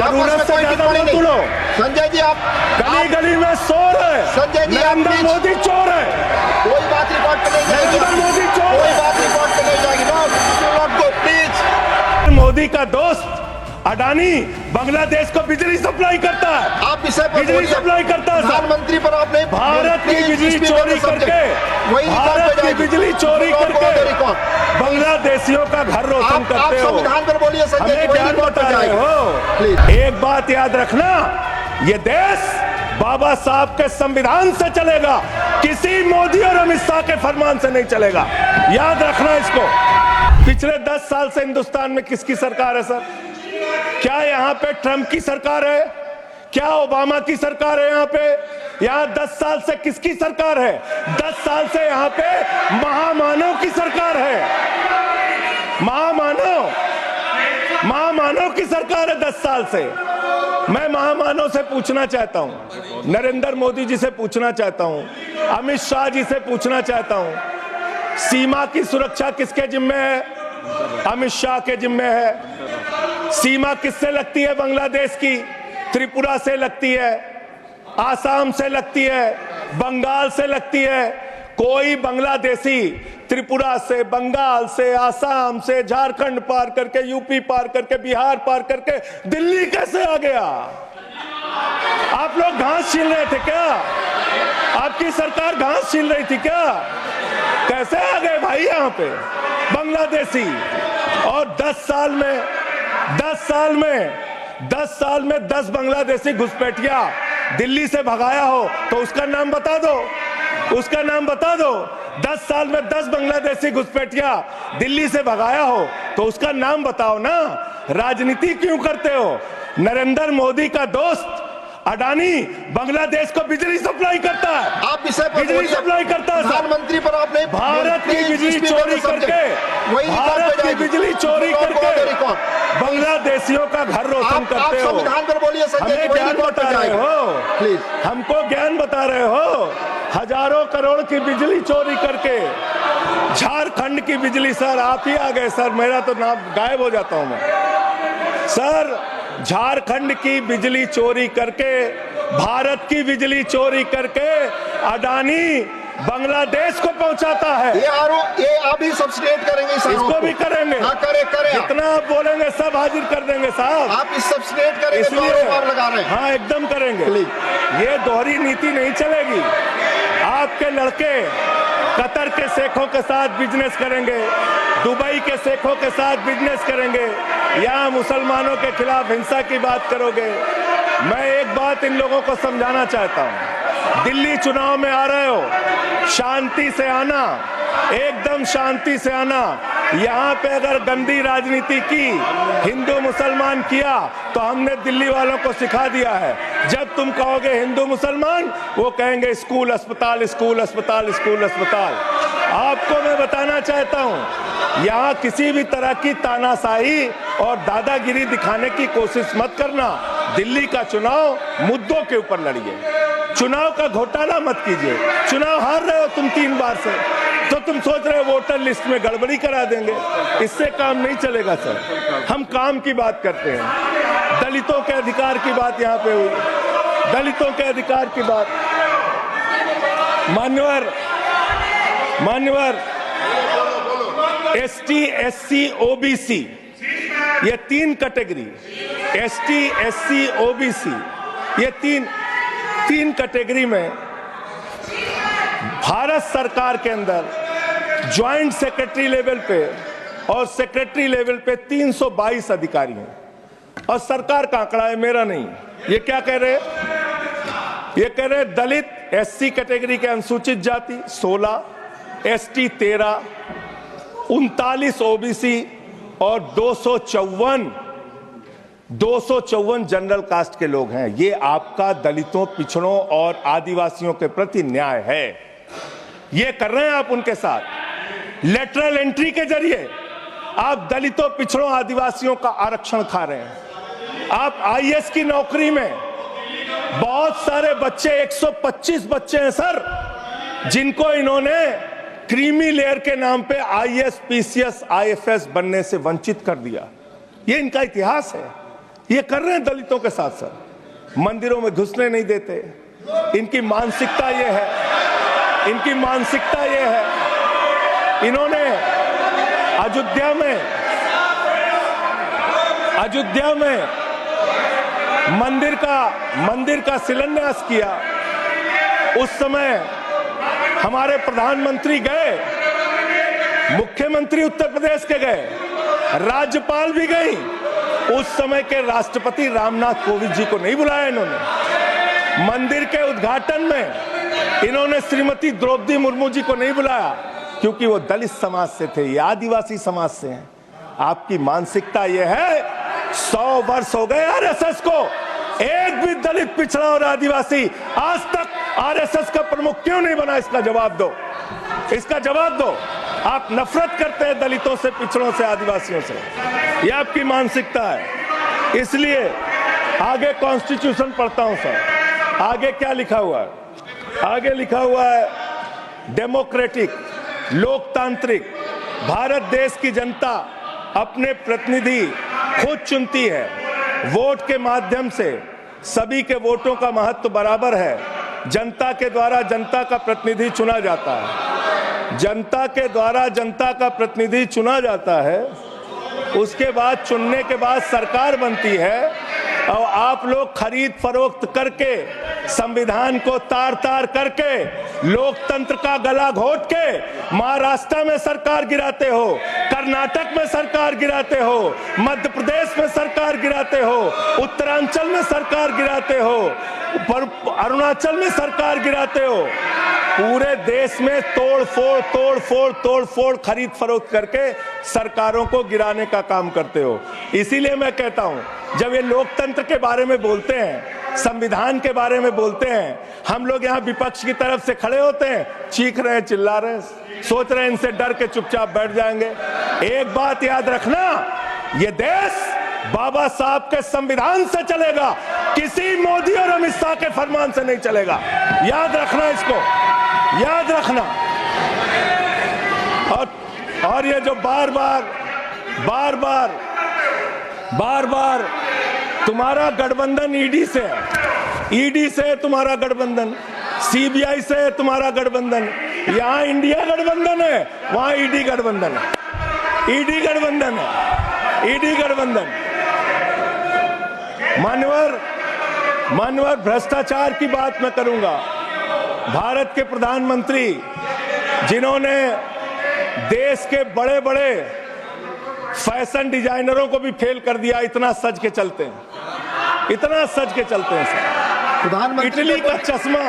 जरूरत से ज्यादा मत बोलो। संजय जी आप गली गली में शोर है। संजय जी, नरेंद्र मोदी चोर है। कोई बात रिकॉर्ड पे नहीं जाएगी। नरेंद्र मोदी चोर कोई है। बात रिकॉर्ड पे नहीं जाएगी। Not go please. मोदी का दोस्त अडानी बांग्लादेश को बिजली सप्लाई करता है। आप विषय पर बिजली सप्लाई करता है। प्रधानमंत्री पर आपने भारत की बिजली चोरी करके, भारत की बिजली चोरी करके बांग्लादेशियों का घर रोशन करते हो। संविधान पर बोलिए संजय जी, हमें ज्ञान बता रहे हो। एक बात याद रखना, ये देश बाबा साहब के संविधान से चलेगा, किसी मोदी और अमित शाह के फरमान से नहीं चलेगा। याद रखना इसको। पिछले 10 साल से हिंदुस्तान में किसकी सरकार है सर? क्या यहाँ पे ट्रंप की सरकार है? क्या ओबामा की सरकार है? यहाँ पे यहाँ 10 साल से किसकी सरकार है? 10 साल से यहाँ पे महामानव की सरकार है। महामानव की सरकार है 10 साल से। मैं महामानव से पूछना चाहता हूं, नरेंद्र मोदी जी से पूछना चाहता हूं, अमित शाह जी से पूछना चाहता हूं, सीमा की सुरक्षा किसके जिम्मे है? अमित शाह के जिम्मे है। सीमा किससे लगती है? बांग्लादेश की त्रिपुरा से लगती है, आसाम से लगती है, बंगाल से लगती है। कोई बांग्लादेशी त्रिपुरा से, बंगाल से, आसाम से, झारखंड पार करके, यूपी पार करके, बिहार पार करके दिल्ली कैसे आ गया? आप लोग घास छील रहे थे क्या? आपकी सरकार घास छील रही थी क्या? कैसे आ गए भाई यहाँ पे बांग्लादेशी? और 10 साल में 10 बांग्लादेशी घुसपैठिया दिल्ली से भगाया हो तो उसका नाम बता दो। उसका नाम बता दो। 10 साल में 10 बांग्लादेशी घुसपैठिया दिल्ली से भगाया हो तो उसका नाम बताओ ना। राजनीति क्यों करते हो? नरेंद्र मोदी का दोस्त अडानी बांग्लादेश को बिजली सप्लाई करता है। आप विषय पर बिजली सप्लाई करता है। प्रधानमंत्री पर आपने भारत की बिजली चोरी करके, भारत की बिजली चोरी करके बांग्लादेशियों का घर रोशन करते हो। संविधान पर बोलिए संजय जी, हमें ज्ञान बता रहे हो। प्लीज हमको ज्ञान बता रहे हो। हजारों करोड़ की बिजली चोरी करके झारखंड की बिजली, सर आप ही आ गए सर, मेरा तो नाम गायब हो जाता हूं मैं सर। झारखंड की बिजली चोरी करके, भारत की बिजली चोरी करके अडानी बांग्लादेश को पहुंचाता है। ये आप ही सब्सिडेट करेंगे इसको भी करेंगे। हाँ, करे जितना आप बोलेंगे सब हाजिर कर देंगे साहब। आप इस सब्सिडेट करेंगे, इसलिए लगा रहे हैं। हाँ एकदम करेंगे। ये दोहरी नीति नहीं चलेगी। आपके लड़के कतर के शेखों के साथ बिजनेस करेंगे, दुबई के शेखों के साथ बिजनेस करेंगे, यहाँ मुसलमानों के खिलाफ हिंसा की बात करोगे। मैं एक बात इन लोगों को समझाना चाहता हूँ, दिल्ली चुनाव में आ रहे हो, शांति से आना, एकदम शांति से आना। यहाँ पे अगर गंदी राजनीति की, हिंदू मुसलमान किया तो हमने दिल्ली वालों को सिखा दिया है। जब तुम कहोगे हिंदू मुसलमान, वो कहेंगे स्कूल अस्पताल, स्कूल अस्पताल, स्कूल अस्पताल। आपको मैं बताना चाहता हूँ, यहाँ किसी भी तरह की तानाशाही और दादागिरी दिखाने की कोशिश मत करना। दिल्ली का चुनाव मुद्दों के ऊपर लड़िए, चुनाव का घोटाला मत कीजिए। चुनाव हार रहे हो तुम 3 बार से, तो तुम सोच रहे हो वोटर लिस्ट में गड़बड़ी करा देंगे। इससे काम नहीं चलेगा सर। हम काम की बात करते हैं, दलितों के अधिकार की बात यहाँ पे हुई, दलितों के अधिकार की बात। मान्यवर ST, SC, OBC, ये 3 कैटेगरी, ST, SC, OBC, ये तीन कैटेगरी में भारत सरकार के अंदर ज्वाइंट सेक्रेटरी लेवल पे और सेक्रेटरी लेवल पे 322 अधिकारी हैं। और सरकार का आंकड़ा है, मेरा नहीं। ये क्या कह रहे हैं? ये कह रहे हैं दलित SC कैटेगरी के अनुसूचित जाति 16, ST 13, 39 OBC और 254 जनरल कास्ट के लोग हैं। ये आपका दलितों, पिछड़ों और आदिवासियों के प्रति न्याय है। ये कर रहे हैं आप उनके साथ। लेटरल एंट्री के जरिए आप दलितों, पिछड़ों, आदिवासियों का आरक्षण खा रहे हैं। आप IAS की नौकरी में बहुत सारे बच्चे, 125 बच्चे हैं सर, जिनको इन्होंने क्रीमी लेयर के नाम पे IAS, PCS, IFS बनने से वंचित कर दिया। ये इनका इतिहास है। ये कर रहे हैं दलितों के साथ साथ। मंदिरों में घुसने नहीं देते। इनकी मानसिकता ये है, इनकी मानसिकता ये है। इन्होंने अयोध्या में मंदिर का शिलान्यास किया। उस समय हमारे प्रधानमंत्री गए, मुख्यमंत्री उत्तर प्रदेश के गए, राज्यपाल भी गई। उस समय के राष्ट्रपति रामनाथ कोविंद जी को नहीं बुलाया इन्होंने। मंदिर के उद्घाटन में इन्होंने श्रीमती द्रौपदी मुर्मू जी को नहीं बुलाया, क्योंकि वो दलित समाज से थे, ये आदिवासी समाज से हैं। आपकी मानसिकता ये है। 100 वर्ष हो गए आरएसएस को, एक भी दलित, पिछड़ा और आदिवासी आज तक आरएसएस का प्रमुख क्यों नहीं बना? इसका जवाब दो, इसका जवाब दो। आप नफरत करते हैं दलितों से, पिछड़ों से, आदिवासियों से। यह आपकी मानसिकता है। इसलिए आगे कॉन्स्टिट्यूशन पढ़ता हूं सर। आगे क्या लिखा हुआ है? आगे लिखा हुआ है डेमोक्रेटिक, लोकतांत्रिक भारत देश की जनता अपने प्रतिनिधि खुद चुनती है। वोट के माध्यम से सभी के वोटों का महत्व बराबर है। जनता के द्वारा जनता का प्रतिनिधि चुना जाता है। जनता के द्वारा जनता का प्रतिनिधि चुना जाता है। उसके बाद चुनने के बाद सरकार बनती है, और आप लोग खरीद फरोख्त करके, संविधान को तार तार करके, लोकतंत्र का गला घोट के महाराष्ट्र में सरकार गिराते हो, कर्नाटक में सरकार गिराते हो, मध्य प्रदेश में सरकार गिराते हो, उत्तरांचल में सरकार गिराते हो, अरुणाचल में सरकार गिराते हो। पूरे देश में तोड़ फोड़ खरीद फरोख्त करके सरकारों को गिराने का काम करते हो। इसीलिए मैं कहता हूं, जब ये लोकतंत्र के बारे में बोलते हैं, संविधान के बारे में बोलते हैं, हम लोग यहाँ विपक्ष की तरफ से खड़े होते हैं, चीख रहे हैं, चिल्ला रहे हैं, सोच रहे हैं इनसे डर के चुपचाप बैठ जाएंगे। एक बात याद रखना, ये देश बाबा साहब के संविधान से चलेगा, किसी मोदी और अमित शाह के फरमान से नहीं चलेगा। याद रखना, इसको याद रखना। और ये जो बार बार तुम्हारा गठबंधन ईडी से है, ईडी से तुम्हारा गठबंधन, सीबीआई से तुम्हारा गठबंधन। यहाँ इंडिया गठबंधन है, वहां ईडी गठबंधन है, ईडी गठबंधन है, ईडी गठबंधन। मान्यवर भ्रष्टाचार की बात मैं करूंगा। भारत के प्रधानमंत्री, जिन्होंने देश के बड़े बड़े फैशन डिजाइनरों को भी फेल कर दिया, इतना सज के चलते हैं, इतना सज के चलते हैं सर। प्रधानमंत्री इटली का चश्मा,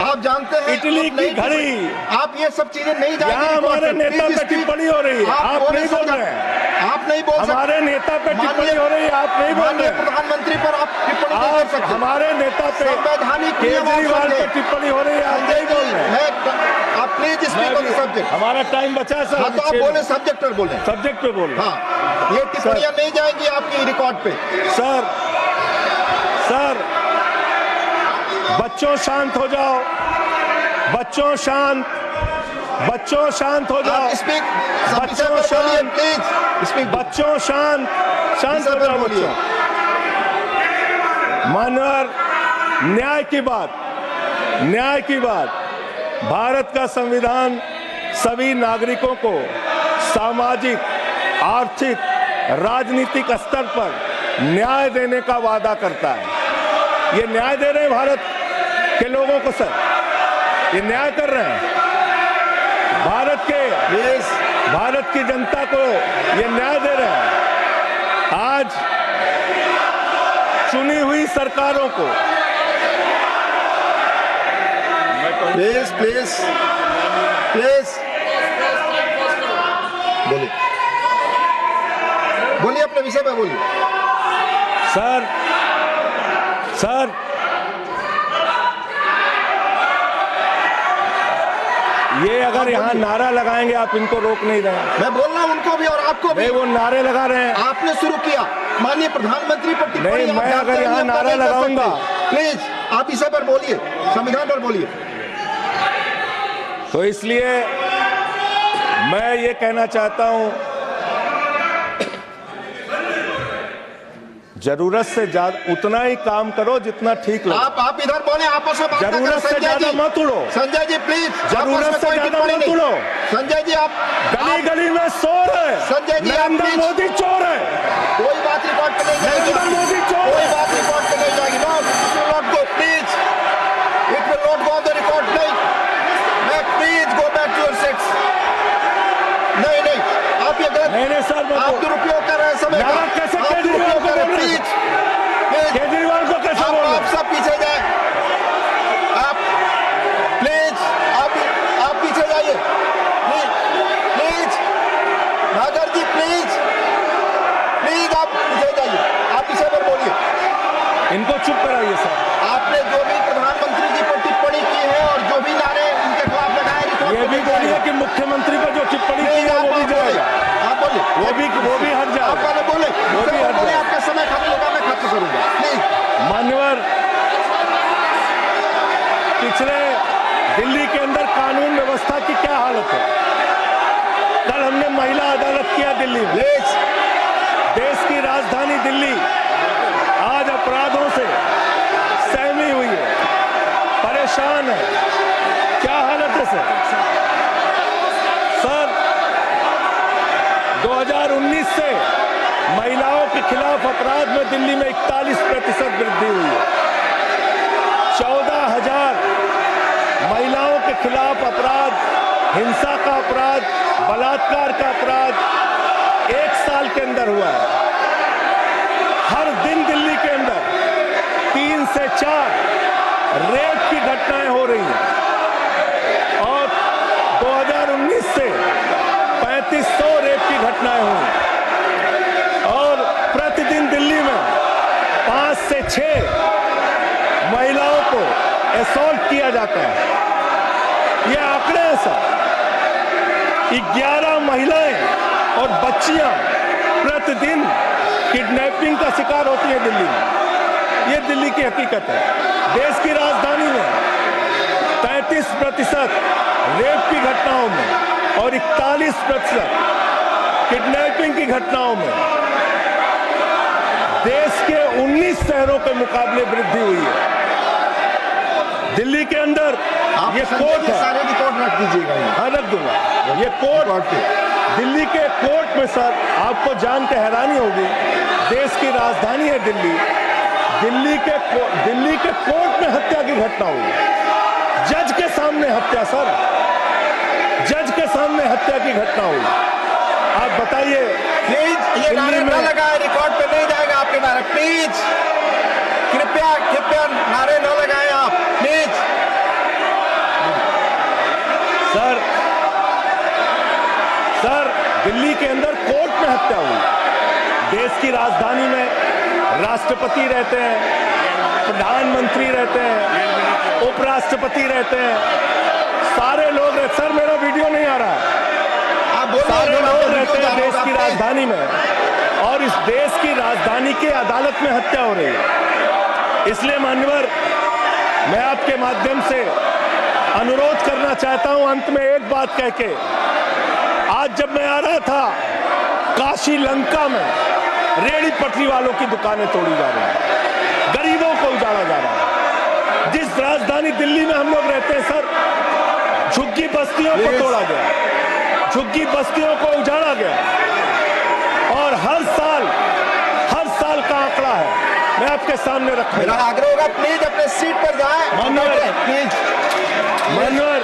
आप जानते हैं, इटली की घड़ी, आप ये सब चीजें नहीं जानते। यहाँ हमारे नेता पे टिप्पणी हो रही है, आप नहीं बोल रहे हैं, आप नहीं बोल सकते। हमारे नेता पे टिप्पणी हो रही है, आप नहीं बोल रहे हैं। प्रधानमंत्री पर आप टिप्पणी नहीं कर सकते। हमारे नेता पे केजरीवाल पे टिप्पणी हो रही है, आप नहीं बोल रहे हैं। आप please speak on the subject. हमारा टाइम बचा है सर। हाँ, तो आप बोले सब्जेक्ट पर बोले, सब्जेक्ट पे बोले। हाँ, ये टिप्पणियां नहीं जाएंगी आपकी रिकॉर्ड पे। सर बच्चों शांत हो जाओ, बच्चों शांत हो जाओ, बच्चों शांत, प्लीज बच्चों शांत हो जाओ बच्चों। मानवर, न्याय की बात, भारत का संविधान सभी नागरिकों को सामाजिक, आर्थिक, राजनीतिक स्तर पर न्याय देने का वादा करता है। ये न्याय दे रहे हैं भारत के लोगों को सर, ये न्याय कर रहे हैं भारत की जनता को, ये न्याय दे रहे हैं। आज चुनी हुई सरकारों को प्लीज बोलिए, अपने विषय पे बोलिए। सर ये अगर यहाँ नारा लगाएंगे, आप इनको रोक नहीं रहे हैं। मैं बोल रहा हूँ उनको भी और आपको भी। वो नारे लगा रहे हैं, आपने शुरू किया। माननीय प्रधानमंत्री पर टिप्पणी नहीं, मैं अगर यहाँ नारा लगाऊंगा, प्लीज आप इस पर बोलिए, संविधान पर बोलिए। तो इसलिए मैं ये कहना चाहता हूं, जरूरत से ज्यादा उतना ही काम करो जितना ठीक लगे। आप इधर बोले, आपस में बात ना करें। जरूरत से ज्यादा मत उड़ो। संजय जी प्लीज, जरूरत से ज्यादा मत उड़ो। संजय जी आप गली गली में शोर है। संजय जी, आप नरेंद्र please- मोदी चोर है। कोई बात रिकॉर्ड पे नहीं जाएगी। नरेंद्र मोदी चोर कोई है। बात रिकॉर्ड पे नहीं जाएगी। No, it will not go, please. It will not go on the record. नहीं, मैं please go back to your seats. नहीं नहीं, आप ये गलत, नहीं सर, आप दुरुपयोग कर रहे हैं समय का। नाराज कैसे आप केजरीवाल दुरुपयोग को कर रहे हैं, बोल रहे हैं? प्लीज। केजरीवाल को कैसे बोल रहे आप हैं? सब पीछे जाए। आप प्लीज, आप पीछे जाइए। प्लीज प्लीज, नागर जी प्लीज प्लीज, आप पीछे जाइए। आप पीछे पर बोलिए। इनको चुप कराइए सर। आपने जो भी प्रधानमंत्री जी पर टिप्पणी की है और जो भी नारे उनके खिलाफ लगाए, रिकॉर्ड ये पे भी नहीं बोलिए जाएगा। कि मुख्यमंत्री पर जो टिप्पणी की प्लीज, है वो भी आप बोले। जाएगा। आप बोले, वो भी हट जाएगा। आप पहले बोले, वो भी हट बोले, जाएगा। आपका समय खत्म होगा, मैं खत्म करूंगा। प्लीज। मान्यवर, पिछले दिल्ली के अंदर कानून व्यवस्था की क्या हालत है? कल हमने महिला अदालत किया दिल्ली में। प्लीज, देश की राजधानी दिल्ली आज अपराधों से सहमी हुई है, परेशान है। क्या हालत है सर? सर 2019 से महिलाओं के खिलाफ अपराध में दिल्ली में 41% वृद्धि हुई है। 14,000 महिलाओं के खिलाफ अपराध, हिंसा का अपराध, बलात्कार का अपराध 1 साल के अंदर हुआ है। हर दिन दिल्ली के अंदर 3 से 4 रेप की घटनाएं हो रही हैं और 2019 से 3500 रेप की घटनाएं हुई और प्रतिदिन दिल्ली में 5 से 6 महिलाओं को असॉल्ट किया जाता है। ये आंकड़े हैं सर। 11 महिलाएं और बच्चियां प्रतिदिन किडनैपिंग का शिकार होती है दिल्ली में। ये दिल्ली की हकीकत है। देश की राजधानी में 33% रेप की घटनाओं में और 41% किडनैपिंग की घटनाओं में देश के 19 शहरों के मुकाबले वृद्धि हुई है। दिल्ली के अंदर ये कोर्ट है। सारे रिकॉर्ड रख दीजिएगा। हाँ, रख दूंगा। ये कोर्ट, दिल्ली के कोर्ट में सर आपको जान के हैरानी होगी, देश की राजधानी है दिल्ली, दिल्ली के कोर्ट में हत्या की घटना हुई। जज के सामने हत्या सर, जज के सामने हत्या की घटना हुई। आप बताइए। प्लीज, ये नारे न लगाए, रिकॉर्ड पे नहीं जाएगा आपके नारे। प्लीज, कृपया नारे न लगाएं आप, प्लीज। सर दिल्ली के अंदर कोर्ट में हत्या हुई। देश की राजधानी में राष्ट्रपति रहते हैं, प्रधानमंत्री रहते हैं, उपराष्ट्रपति रहते हैं, सारे लोग रहते। सर मेरा वीडियो नहीं आ रहा है। आप बोलिए, सारे लोग रहते हैं देश की राजधानी में और इस देश की राजधानी की अदालत में हत्या हो रही है। इसलिए मान्यवर, मैं आपके माध्यम से अनुरोध करना चाहता हूं अंत में एक बात कह के। आज जब मैं आ रहा था, काशी लंका में रेहड़ी पटरी वालों की दुकानें तोड़ी जा रही हैं, गरीबों को उजाड़ा जा रहा है। जिस राजधानी दिल्ली में हम लोग रहते हैं सर, झुग्गी बस्तियों को तोड़ा गया, झुग्गी बस्तियों को उजाड़ा गया और हर साल का आंकड़ा है, मैं आपके सामने रखूंगा। मेरा आग्रह होगा, प्लीज अपने सीट पर जाएं। मान्यवर, प्लीज। मान्यवर